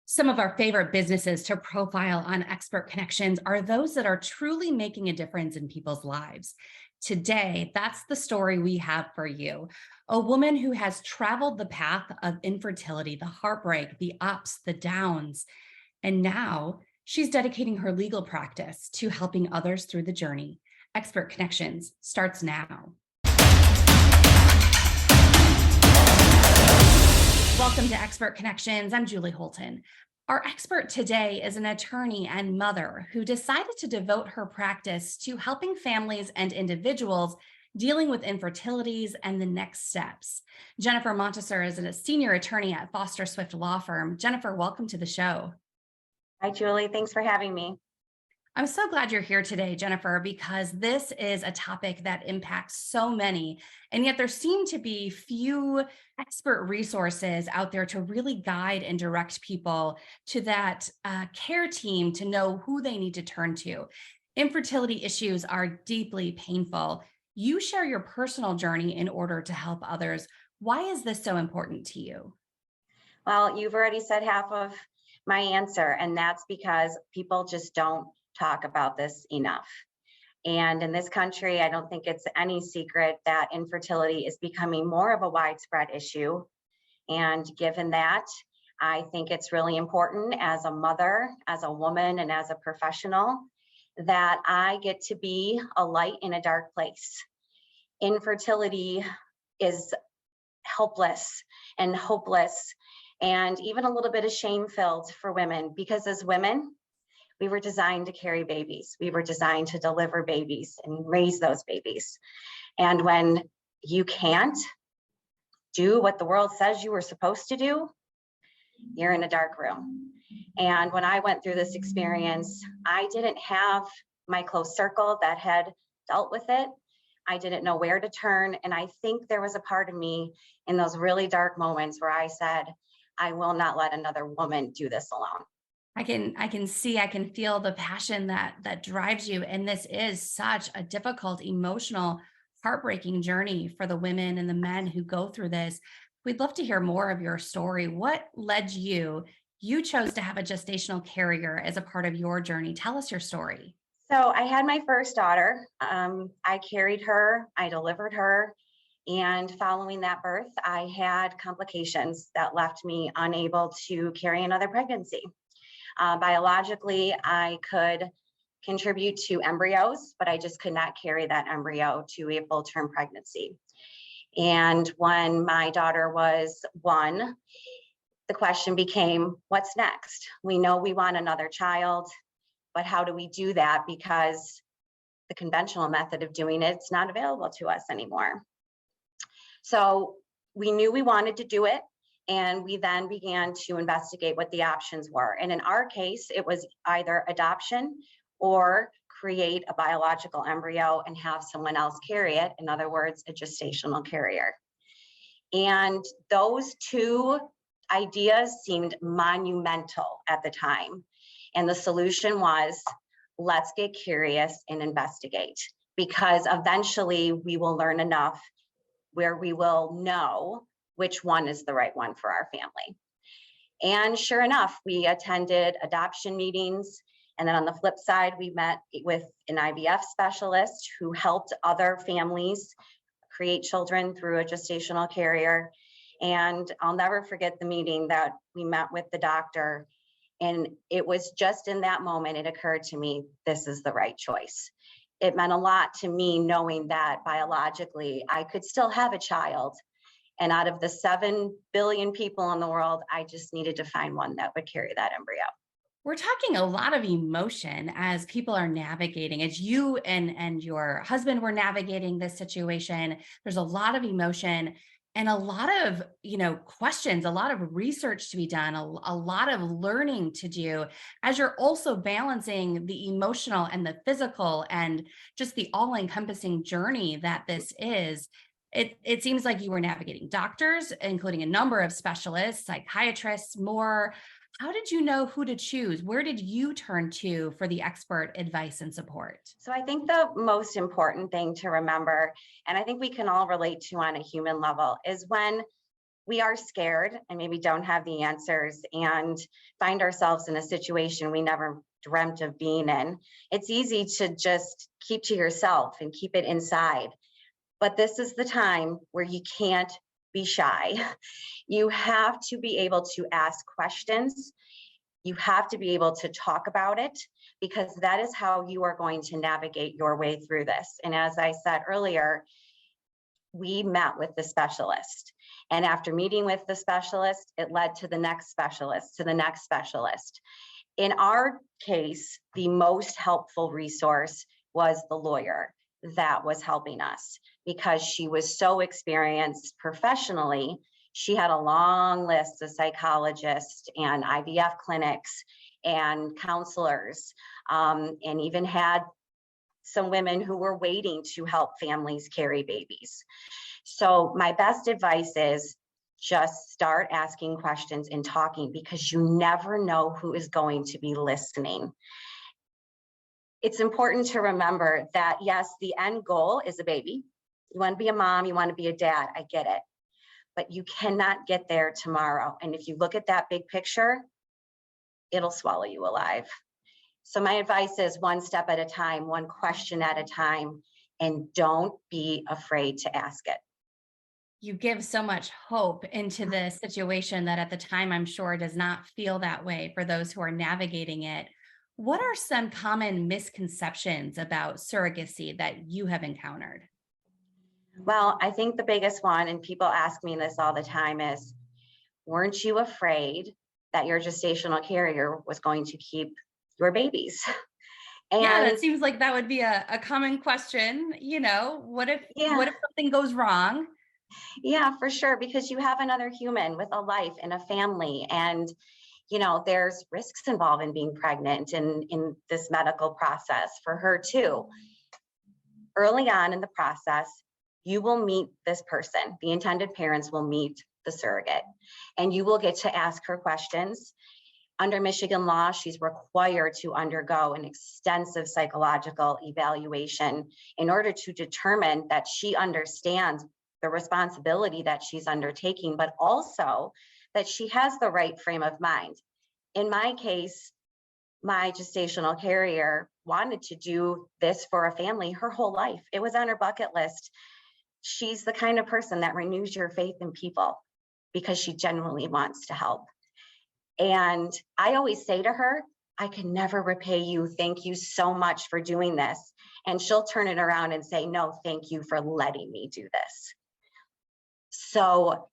Some of our favorite businesses to profile on Expert Connections are those that are truly making a difference in people's lives. Today, that's the story we have for you. A woman who has traveled the path of infertility, the heartbreak, the ups, the downs, and now she's dedicating her legal practice to helping others through the journey. Expert Connections starts now. Welcome to Expert Connections. I'm Julie Holton. Our expert today is an attorney and mother who decided to devote her practice to helping families and individuals dealing with infertilities and the next steps. Jennifer Montasir is a senior attorney at Foster Swift Law Firm. Jennifer, welcome to the show. Hi, Julie. Thanks for having me. I'm so glad you're here today, Jennifer, because this is a topic that impacts so many, and yet there seem to be few expert resources out there to really guide and direct people to that care team to know who they need to turn to. Infertility issues are deeply painful. You share your personal journey in order to help others. Why is this so important to you? Well, you've already said half of my answer, and that's because people just don't talk about this enough. And in this country, I don't think it's any secret that infertility is becoming more of a widespread issue. And given that, I think it's really important as a mother, as a woman, and as a professional that I get to be a light in a dark place. Infertility is helpless and hopeless and even a little bit of shame-filled for women, because as women, we were designed to carry babies. We were designed to deliver babies and raise those babies. And when you can't do what the world says you were supposed to do, you're in a dark room. And when I went through this experience, I didn't have my close circle that had dealt with it. I didn't know where to turn. And I think there was a part of me in those really dark moments where I said, I will not let another woman do this alone. I can feel the passion that drives you. And this is such a difficult, emotional, heartbreaking journey for the women and the men who go through this. We'd love to hear more of your story. What led you? You chose to have a gestational carrier as a part of your journey. Tell us your story. So I had my first daughter. I carried her, I delivered her. And following that birth, I had complications that left me unable to carry another pregnancy. Biologically, I could contribute to embryos, but I just could not carry that embryo to a full-term pregnancy. And when my daughter was 1, the question became, what's next? We know we want another child, but how do we do that? Because the conventional method of doing it's not available to us anymore. So we knew we wanted to do it. And we then began to investigate what the options were. And in our case, it was either adoption or create a biological embryo and have someone else carry it. In other words, a gestational carrier. And those two ideas seemed monumental at the time. And the solution was, let's get curious and investigate, because eventually we will learn enough where we will know which one is the right one for our family. And sure enough, we attended adoption meetings. And then on the flip side, we met with an IVF specialist who helped other families create children through a gestational carrier. And I'll never forget the meeting that we met with the doctor. And it was just in that moment, it occurred to me, this is the right choice. It meant a lot to me knowing that biologically I could still have a child. And out of the 7 billion people in the world, I just needed to find one that would carry that embryo. We're talking a lot of emotion as people are navigating, as you and your husband were navigating this situation. There's a lot of emotion and a lot of, questions, a lot of research to be done, a lot of learning to do as you're also balancing the emotional and the physical and just the all-encompassing journey that this is. It seems like you were navigating doctors, including a number of specialists, psychiatrists, more. How did you know who to choose? Where did you turn to for the expert advice and support? So I think the most important thing to remember, and I think we can all relate to on a human level, is when we are scared and maybe don't have the answers and find ourselves in a situation we never dreamt of being in. It's easy to just keep to yourself and keep it inside. But this is the time where you can't be shy. You have to be able to ask questions. You have to be able to talk about it, because that is how you are going to navigate your way through this. And as I said earlier, we met with the specialist. And after meeting with the specialist, it led to the next specialist, to the next specialist. In our case, the most helpful resource was the lawyer that was helping us, because she was so experienced professionally. She had a long list of psychologists and IVF clinics and counselors, and even had some women who were waiting to help families carry babies. So my best advice is just start asking questions and talking, because you never know who is going to be listening. It's important to remember that, yes, the end goal is a baby. You want to be a mom, you want to be a dad, I get it. But you cannot get there tomorrow. And if you look at that big picture, it'll swallow you alive. So my advice is one step at a time, one question at a time, and don't be afraid to ask it. You give so much hope into this situation that at the time, I'm sure, does not feel that way for those who are navigating it. What are some common misconceptions about surrogacy that you have encountered? Well, I think the biggest one, and people ask me this all the time, is, weren't you afraid that your gestational carrier was going to keep your babies? Yeah, that And seems like that would be a common question. What if yeah, something goes wrong? yeah, for sure, because you have another human with a life and a family, and there's risks involved in being pregnant and in this medical process for her too. Early on in the process, you will meet this person. The intended parents will meet the surrogate, and you will get to ask her questions. Under Michigan law, she's required to undergo an extensive psychological evaluation in order to determine that she understands the responsibility that she's undertaking, but also that she has the right frame of mind. In my case, my gestational carrier wanted to do this for a family her whole life. It was on her bucket list. She's the kind of person that renews your faith in people because she genuinely wants to help. And I always say to her, I can never repay you. Thank you so much for doing this. And she'll turn it around and say, no, thank you for letting me do this. So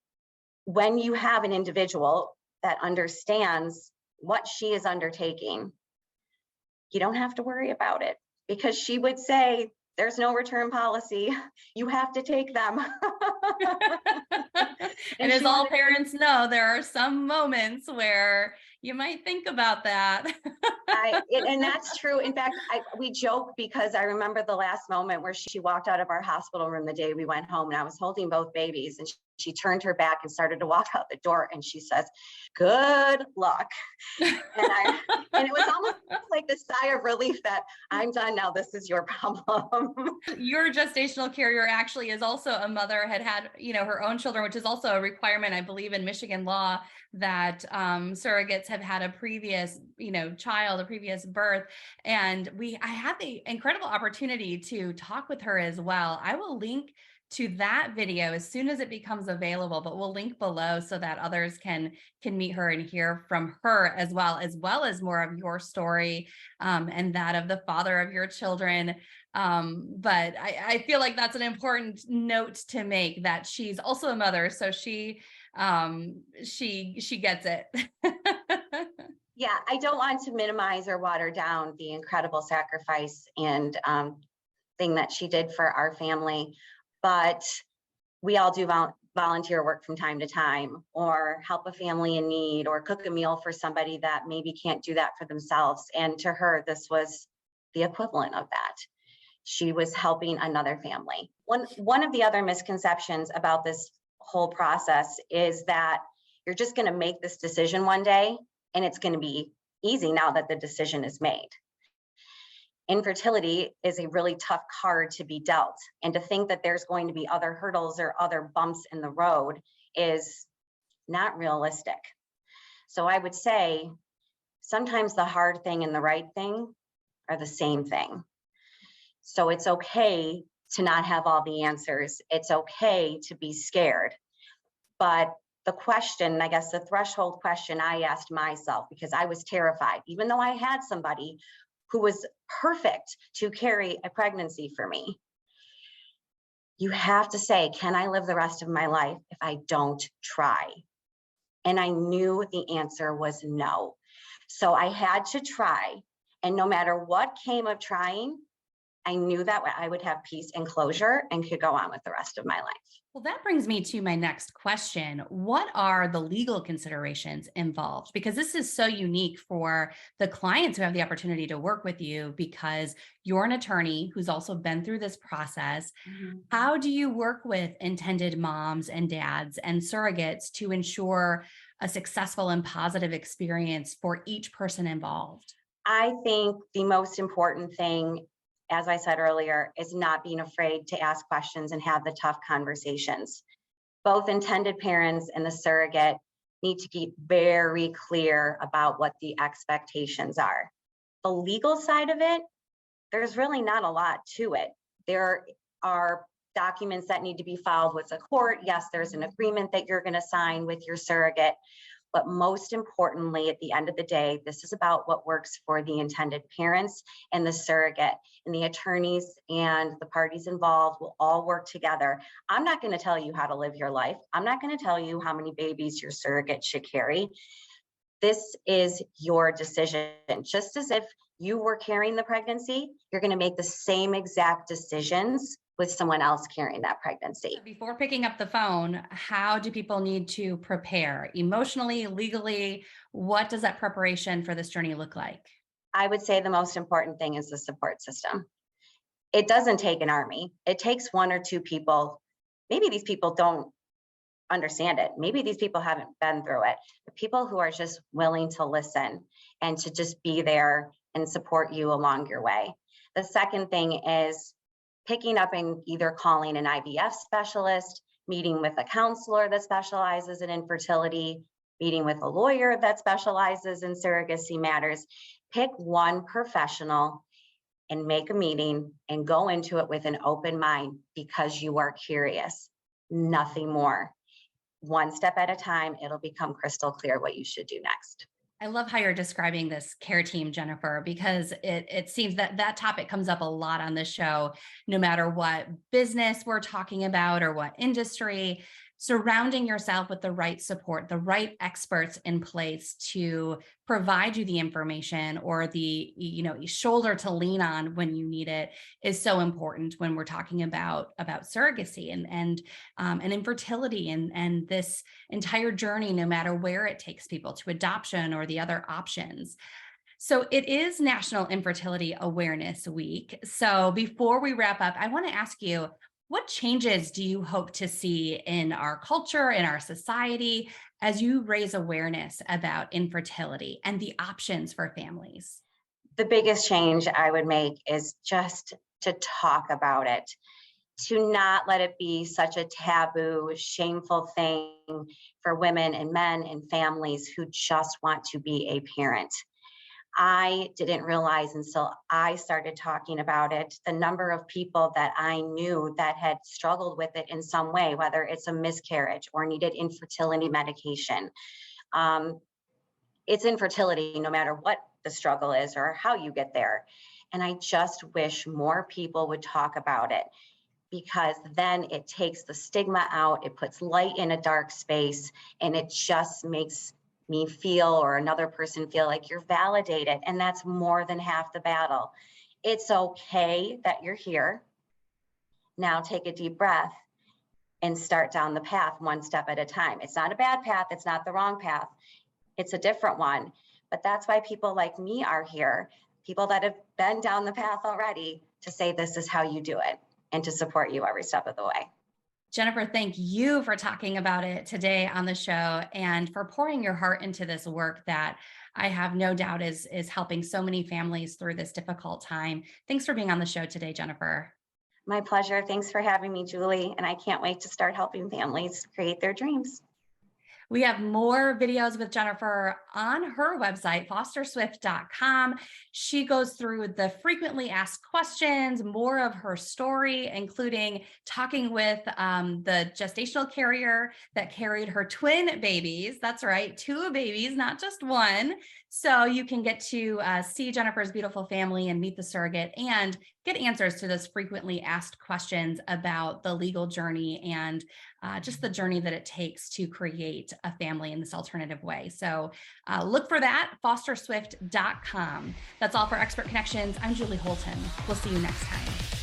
when you have an individual that understands what she is undertaking, you don't have to worry about it, because she would say, there's no return policy. You have to take them. And And as she all wanted parents know, there are some moments where you might think about that. and that's true. In fact, we joke, because I remember the last moment where she walked out of our hospital room the day we went home, and I was holding both babies, and she turned her back and started to walk out the door, and she says, good luck. And it was almost like a sigh of relief that I'm done now. This is your problem. Your gestational carrier actually is also a mother, had her own children, which is also a requirement, I believe, in Michigan law, that surrogates have had a previous child, a previous birth. And I had the incredible opportunity to talk with her as well. I will link to that video as soon as it becomes available, but we'll link below so that others can meet her and hear from her as well as more of your story, and that of the father of your children. But I feel like that's an important note to make, that she's also a mother, so she gets it. Yeah, I don't want to minimize or water down the incredible sacrifice and thing that she did for our family, but we all do volunteer work from time to time, or help a family in need, or cook a meal for somebody that maybe can't do that for themselves. And to her, this was the equivalent of that. She was helping another family. One of the other misconceptions about this whole process is that you're just going to make this decision one day and it's going to be easy now that the decision is made. Infertility is a really tough card to be dealt, and to think that there's going to be other hurdles or other bumps in the road is not realistic. So I would say sometimes the hard thing and the right thing are the same thing. So it's okay to not have all the answers. It's okay to be scared. But the question, I guess the threshold question I asked myself, because I was terrified, even though I had somebody who was perfect to carry a pregnancy for me, you have to say, can I live the rest of my life if I don't try? And I knew the answer was no. So I had to try. And no matter what came of trying, I knew that I would have peace and closure and could go on with the rest of my life. Well, that brings me to my next question. What are the legal considerations involved? Because this is so unique for the clients who have the opportunity to work with you because you're an attorney who's also been through this process. Mhm. How do you work with intended moms and dads and surrogates to ensure a successful and positive experience for each person involved? I think the most important thing, as I said earlier, is not being afraid to ask questions and have the tough conversations. Both intended parents and the surrogate need to be very clear about what the expectations are. The legal side of it, there's really not a lot to it. There are documents that need to be filed with the court. Yes, there's an agreement that you're going to sign with your surrogate. But most importantly, at the end of the day, this is about what works for the intended parents and the surrogate. And the attorneys and the parties involved will all work together. I'm not going to tell you how to live your life. I'm not going to tell you how many babies your surrogate should carry. This is your decision. Just as if you were carrying the pregnancy, you're going to make the same exact decisions with someone else carrying that pregnancy. Before picking up the phone, how do people need to prepare emotionally, legally? What does that preparation for this journey look like? I would say the most important thing is the support system. It doesn't take an army. It takes one or two people. Maybe these people don't understand it. Maybe these people haven't been through it. The people who are just willing to listen and to just be there and support you along your way. The second thing is picking up and either calling an IVF specialist, meeting with a counselor that specializes in infertility, meeting with a lawyer that specializes in surrogacy matters. Pick one professional and make a meeting and go into it with an open mind because you are curious, nothing more. One step at a time, it'll become crystal clear what you should do next. I love how you're describing this care team, Jennifer, because it seems that that topic comes up a lot on the show, no matter what business we're talking about or what industry. Surrounding yourself with the right support, the right experts in place to provide you the information or the shoulder to lean on when you need it is so important when we're talking about surrogacy and infertility and this entire journey, no matter where it takes people to adoption or the other options. So it is National Infertility Awareness Week. So before we wrap up, I want to ask you, what changes do you hope to see in our culture, in our society, as you raise awareness about infertility and the options for families? The biggest change I would make is just to talk about it, to not let it be such a taboo, shameful thing for women and men and families who just want to be a parent. I didn't realize until I started talking about it, the number of people that I knew that had struggled with it in some way, whether it's a miscarriage or needed infertility medication. It's infertility, no matter what the struggle is or how you get there. And I just wish more people would talk about it because then it takes the stigma out, it puts light in a dark space, and it just makes me feel or another person feel like you're validated. And that's more than half the battle. It's okay that you're here. Now take a deep breath and start down the path one step at a time. It's not a bad path. It's not the wrong path. It's a different one. But that's why people like me are here, people that have been down the path already, to say this is how you do it and to support you every step of the way. Jennifer, thank you for talking about it today on the show and for pouring your heart into this work that I have no doubt is helping so many families through this difficult time. Thanks for being on the show today, Jennifer. My pleasure. Thanks for having me, Julie. And I can't wait to start helping families create their dreams. We have more videos with Jennifer on her website, fosterswift.com. She goes through the frequently asked questions, more of her story, including talking with the gestational carrier that carried her twin babies. That's right, two babies, not just one. So you can get to see Jennifer's beautiful family and meet the surrogate and get answers to those frequently asked questions about the legal journey and just the journey that it takes to create a family in this alternative way. So look for that, fosterswift.com. That's all for Expert Connections. I'm Julie Holton. We'll see you next time.